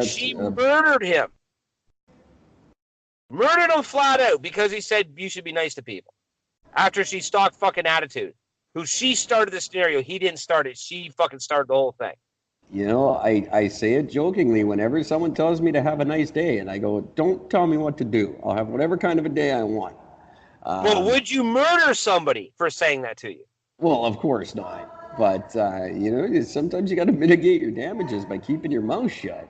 She murdered him. Murdered him flat out because he said you should be nice to people. After she stalked fucking Attitude, who she started the scenario. He didn't start it. She fucking started the whole thing. You know, I say it jokingly whenever someone tells me to have a nice day, and I go, don't tell me what to do. I'll have whatever kind of a day I want. Well, would you murder somebody for saying that to you? Well, of course not. But, you know, sometimes you got to mitigate your damages by keeping your mouth shut.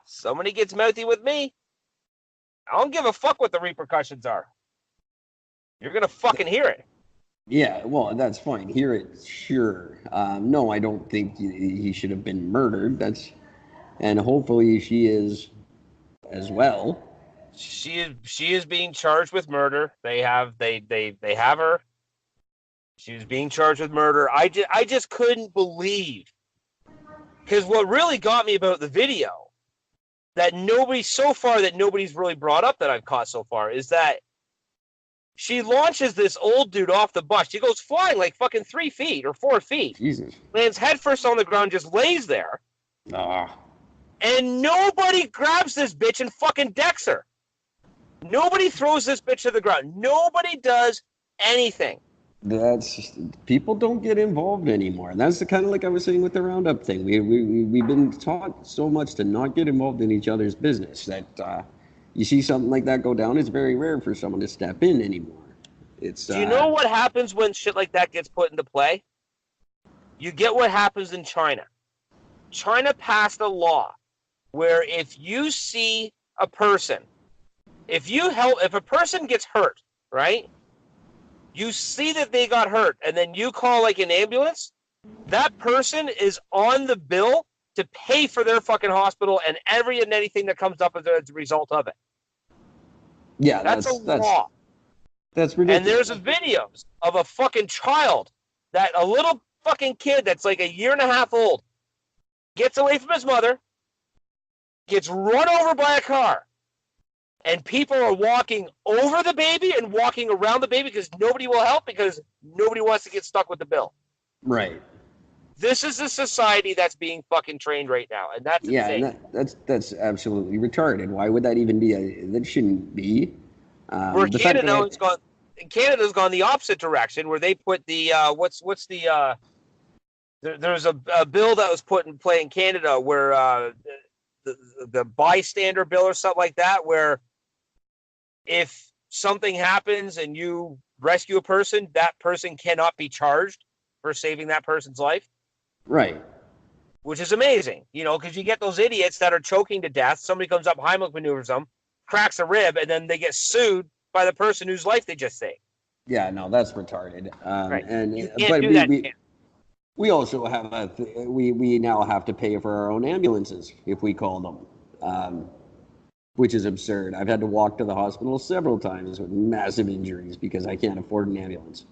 Somebody gets mouthy with me, I don't give a fuck what the repercussions are. You're going to fucking hear it. Yeah, well, that's fine. Hear it, sure. No, I don't think he should have been murdered. And hopefully she is as well. She is being charged with murder. They have her. She was being charged with murder. I just couldn't believe, because what really got me about the video that nobody's really brought up that I've caught so far is that she launches this old dude off the bus. She goes flying like fucking 3 feet or 4 feet. Jesus. Lands headfirst on the ground, just lays there. And nobody grabs this bitch and fucking decks her. Nobody throws this bitch to the ground. Nobody does anything. People don't get involved anymore. And that's the kind of, like I was saying with the Roundup thing. We've been taught so much to not get involved in each other's business that you see something like that go down, it's very rare for someone to step in anymore. Do you know what happens when shit like that gets put into play? You get what happens in China. China passed a law where if you see a person, if a person gets hurt, right? You see that they got hurt, and then you call like an ambulance, that person is on the bill to pay for their fucking hospital and anything that comes up as a result of it. Yeah, that's a law. That's ridiculous. And there's videos of a fucking child, a little fucking kid that's like 1.5 years old, gets away from his mother, gets run over by a car, and people are walking over the baby and walking around the baby because nobody will help because nobody wants to get stuck with the bill. Right. This is a society that's being fucking trained right now, and that's insane. And that's absolutely retarded. Why would that even be? That shouldn't be. Where Canada's gone the opposite direction, where they put the there's a bill that was put in play in Canada where the bystander bill or something like that, where if something happens and you rescue a person, that person cannot be charged for saving that person's life. Right. Which is amazing, because you get those idiots that are choking to death. Somebody comes up, Heimlich maneuvers them, cracks a rib, and then they get sued by the person whose life they just saved. Yeah, no, that's retarded. Right. And you can't do that. We also have we now have to pay for our own ambulances if we call them, which is absurd. I've had to walk to the hospital several times with massive injuries because I can't afford an ambulance.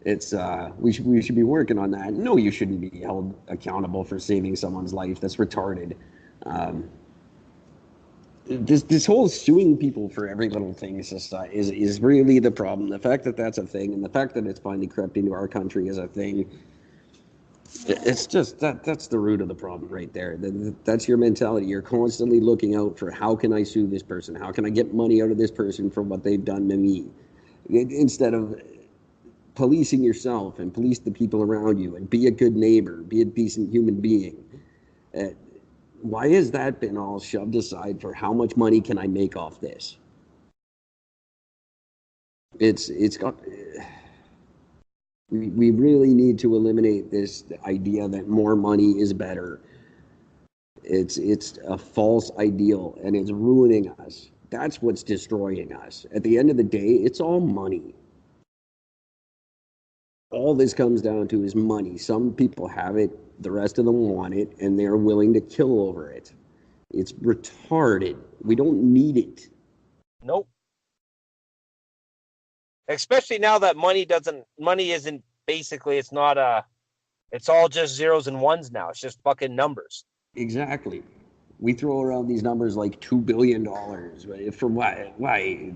It's we should be working on that. No, you shouldn't be held accountable for saving someone's life. That's retarded. This whole suing people for every little thing is really the problem. The fact that that's a thing, and the fact that it's finally crept into our country as a thing, it's just that's the root of the problem right there. That's your mentality. You're constantly looking out for, how can I sue this person? How can I get money out of this person for what they've done to me? Instead of policing yourself and police the people around you and be a good neighbor, be a decent human being. Why has that been all shoved aside for how much money can I make off this? It's got. We really need to eliminate this idea that more money is better. It's a false ideal, and it's ruining us. That's what's destroying us. At the end of the day, it's all money. All this comes down to is money. Some people have it, the rest of them want it, and they're willing to kill over it. It's retarded. We don't need it. Nope. Especially now that money isn't basically, it's all just zeros and ones now. It's just fucking numbers. Exactly. We throw around these numbers like $2 billion. For why?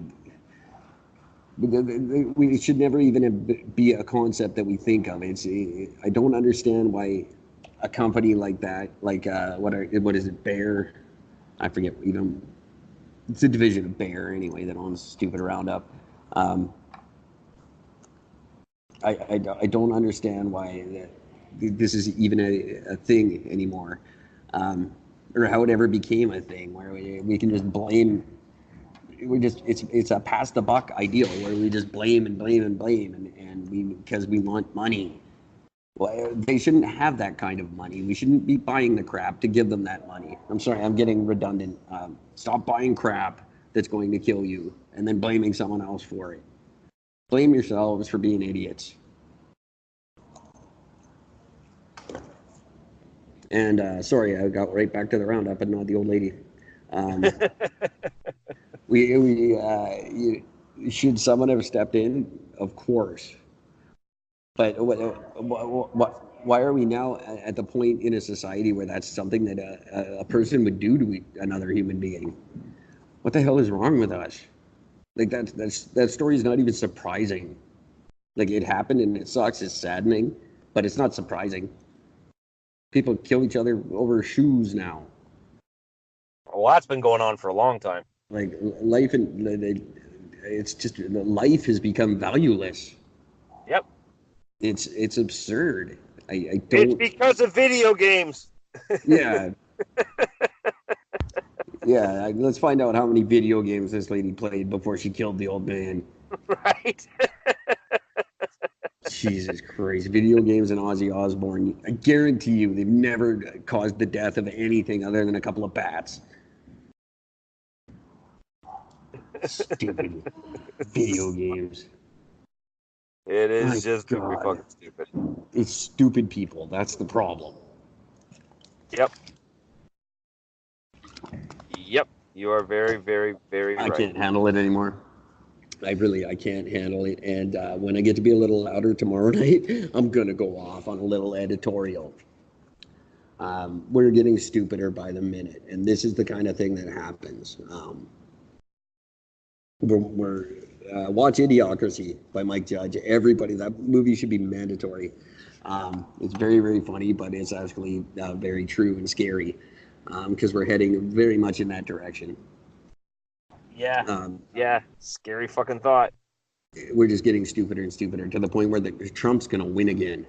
We should never even be a concept that we think of. I don't understand why a company like that, like what is it, Bayer? I forget even. It's a division of Bayer anyway that owns stupid Roundup. I don't understand why this is even a thing anymore, or how it ever became a thing where we can just blame. It's a pass the buck ideal where we just blame and blame and blame and we because we want money. Well, they shouldn't have that kind of money. We shouldn't be buying the crap to give them that money. I'm sorry, I'm getting redundant. Stop buying crap that's going to kill you and then blaming someone else for it. Blame yourselves for being idiots. And sorry, I got right back to the Roundup, but not the old lady. Should someone have stepped in? Of course. But why are we now at the point in a society where that's something that a person would do to another human being? What the hell is wrong with us? Like that story is not even surprising. Like it happened and it sucks. It's saddening, but it's not surprising. People kill each other over shoes now. Well, that's been going on for a long time. Like life it's just life has become valueless. Yep. It's absurd. I don't. It's because of video games. Yeah. Yeah. Let's find out how many video games this lady played before she killed the old man. Right. Jesus Christ. Video games and Ozzy Osbourne. I guarantee you they've never caused the death of anything other than a couple of bats. Stupid video games. It is just God. fucking stupid. It's stupid people. That's the problem. Yep. Yep. You are very, very, very right. I can't handle it anymore. I can't handle it. And when I get to be a little louder tomorrow night, I'm going to go off on a little editorial. We're getting stupider by the minute. And this is the kind of thing that happens. Watch Idiocracy by Mike Judge. Everybody, that movie should be mandatory. It's very, very funny, but it's actually very true and scary because we're heading very much in that direction. Yeah. Yeah. Scary fucking thought. We're just getting stupider and stupider to the point where Trump's going to win again.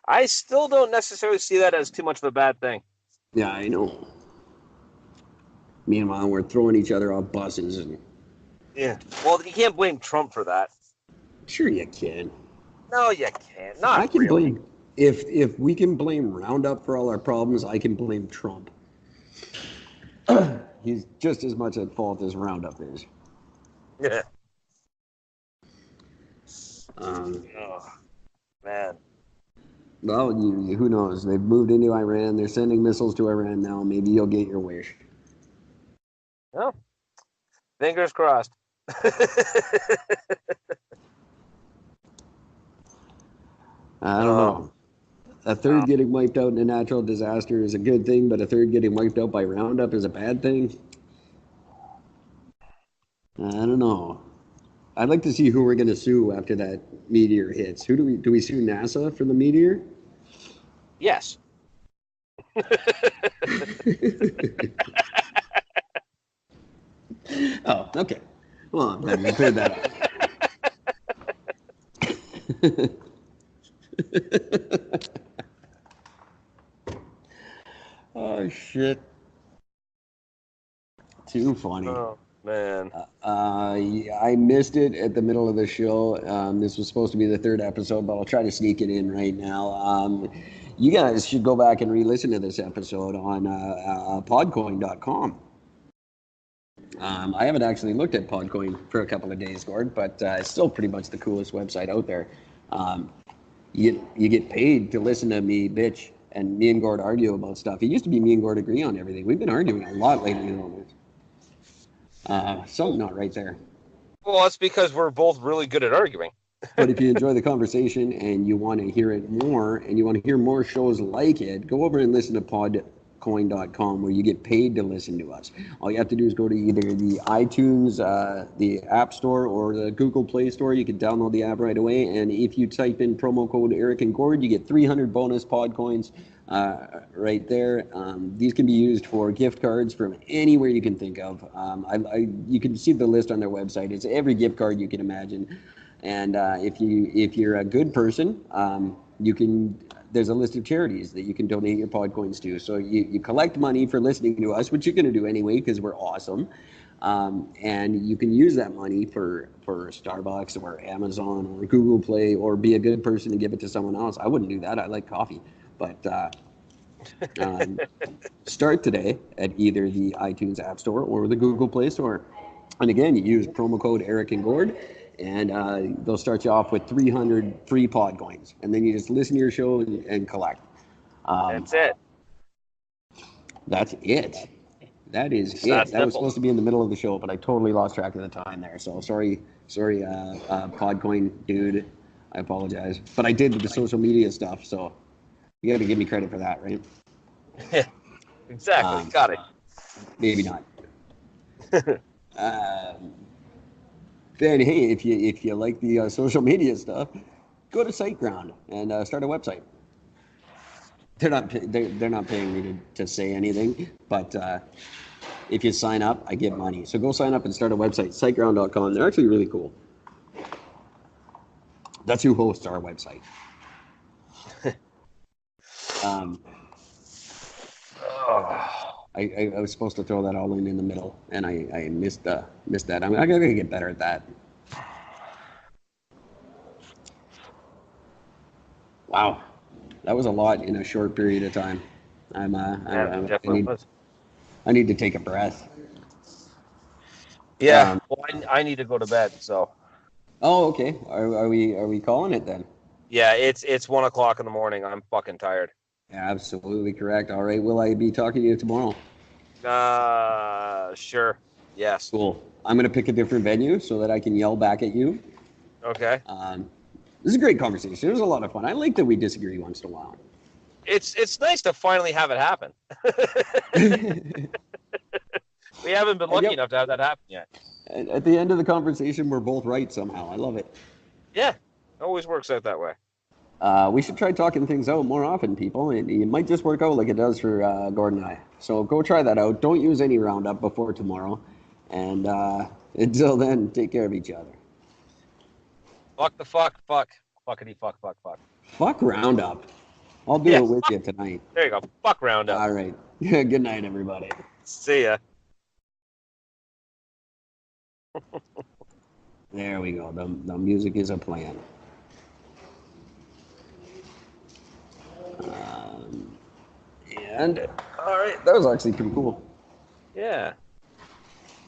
I still don't necessarily see that as too much of a bad thing. Yeah, I know. Meanwhile, we're throwing each other off buses and. Yeah. Well, you can't blame Trump for that. Sure, you can. No, you can't. Not I can really. blame. If we can blame Roundup for all our problems, I can blame Trump. He's just as much at fault as Roundup is. Yeah. Oh, man. Well, who knows? They've moved into Iran. They're sending missiles to Iran now. Maybe you'll get your wish. Well, fingers crossed. I don't know. A third getting wiped out in a natural disaster is a good thing, but a third getting wiped out by Roundup is a bad thing? I don't know. I'd like to see who we're going to sue after that meteor hits. Who do we sue NASA for the meteor? Yes. Oh, okay. Well, then we cleared that up. Oh, shit. Too funny. Oh, man. I missed it at the middle of the show. This was supposed to be the third episode, but I'll try to sneak it in right now. You guys should go back and re-listen to this episode on podcoin.com. I haven't actually looked at Podcoin for a couple of days, Gord, but it's still pretty much the coolest website out there. You get paid to listen to me bitch and me and Gord argue about stuff. It used to be me and Gord agree on everything. We've been arguing a lot lately on this. Something not right there. Well, that's because we're both really good at arguing. But if you enjoy the conversation and you want to hear it more and you want to hear more shows like it, go over and listen to Podcoin.com, where you get paid to listen to us. All you have to do is go to either the iTunes, the App Store, or the Google Play Store. You can download the app right away, and if you type in promo code Eric and Gord, you get 300 bonus Podcoins right there. These can be used for gift cards from anywhere you can think of. You can see the list on their website. It's every gift card you can imagine. And if you're a good person, you can. There's a list of charities that you can donate your Podcoins to. So you collect money for listening to us, which you're going to do anyway because we're awesome. And you can use that money for Starbucks or Amazon or Google Play, or be a good person and give it to someone else. I wouldn't do that. I like coffee. But start today at either the iTunes App Store or the Google Play Store. And again, you use promo code Eric and Gord, and they'll start you off with 300 free Podcoins. And then you just listen to your show and collect. That's it. That's it. That is It's it. that That was simple. supposed to be in the middle of the show, but I totally lost track of the time there. So sorry, Podcoin dude. I apologize. But I did the social media stuff, so you got to give me credit for that, right? Yeah, exactly. Got it. Maybe not. Then hey, if you like the social media stuff, go to SiteGround and start a website. They're not paying me to say anything, but if you sign up, I get money. So go sign up and start a website, SiteGround.com. They're actually really cool. That's who hosts our website. I was supposed to throw that all in the middle, and I missed that. I gotta get better at that. Wow, that was a lot in a short period of time. I need to take a breath. Yeah, well, I need to go to bed, so. Oh, okay. Are we calling it then? Yeah, it's 1 o'clock in the morning. I'm fucking tired. Absolutely correct. All right. Will I be talking to you tomorrow? Sure. Yes. Cool. I'm gonna pick a different venue so that I can yell back at you. Okay. This is a great conversation. It was a lot of fun. I like that we disagree once in a while. It's nice to finally have it happen. We haven't been lucky enough to have that happen yet. At the end of the conversation, we're both right somehow. I love it. Yeah, it always works out that way. We should try talking things out more often, people. It might just work out like it does for Gord and I. So go try that out. Don't use any Roundup before tomorrow. And until then, take care of each other. Fuckity fuck. Fuck Roundup. I'll do it with you tonight. There you go. Fuck Roundup. All right. Good night, everybody. See ya. There we go. The music is a plan. And all right, that was actually pretty cool. Yeah.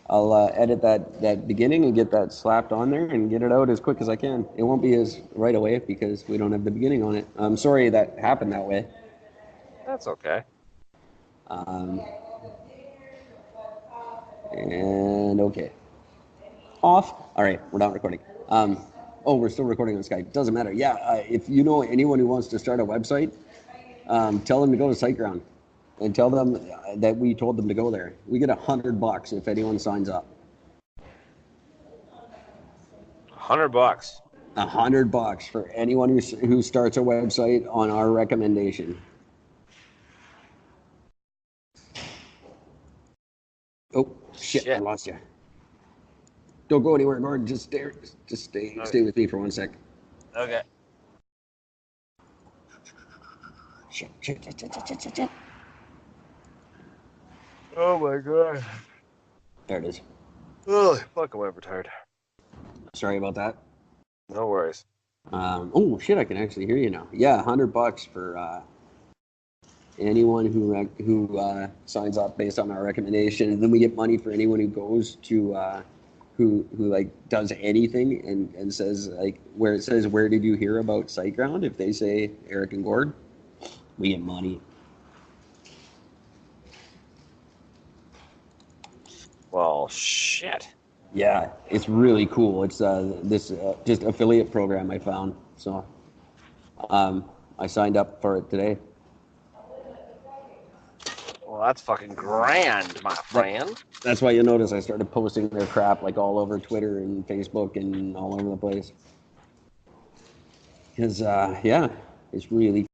I'll edit that beginning and get that slapped on there and get it out as quick as I can. It won't be as right away because we don't have the beginning on it. I'm sorry that happened that way. That's okay. And okay. Off. All right, we're not recording. We're still recording on Skype. Doesn't matter. Yeah, if you know anyone who wants to start a website, tell them to go to SiteGround and tell them that we told them to go there. We get $100 if anyone signs up. $100. $100 for anyone who starts a website on our recommendation. Oh shit! I lost you. Don't go anywhere, Gord. Just stay. Okay. Stay with me for 1 sec. Okay. Shit. Oh my god. There it is. Oh, fuck, I'm overtired. Sorry about that. No worries. Oh shit! I can actually hear you now. Yeah, $100 for anyone who signs up based on our recommendation, and then we get money for anyone who goes to who like does anything and says like where it says where did you hear about SiteGround. If they say Eric and Gord, we get money. Well, shit. Yeah, it's really cool. It's this just affiliate program I found. So I signed up for it today. Well, that's fucking grand, my friend. That's why you notice I started posting their crap like all over Twitter and Facebook and all over the place. Because, yeah, it's really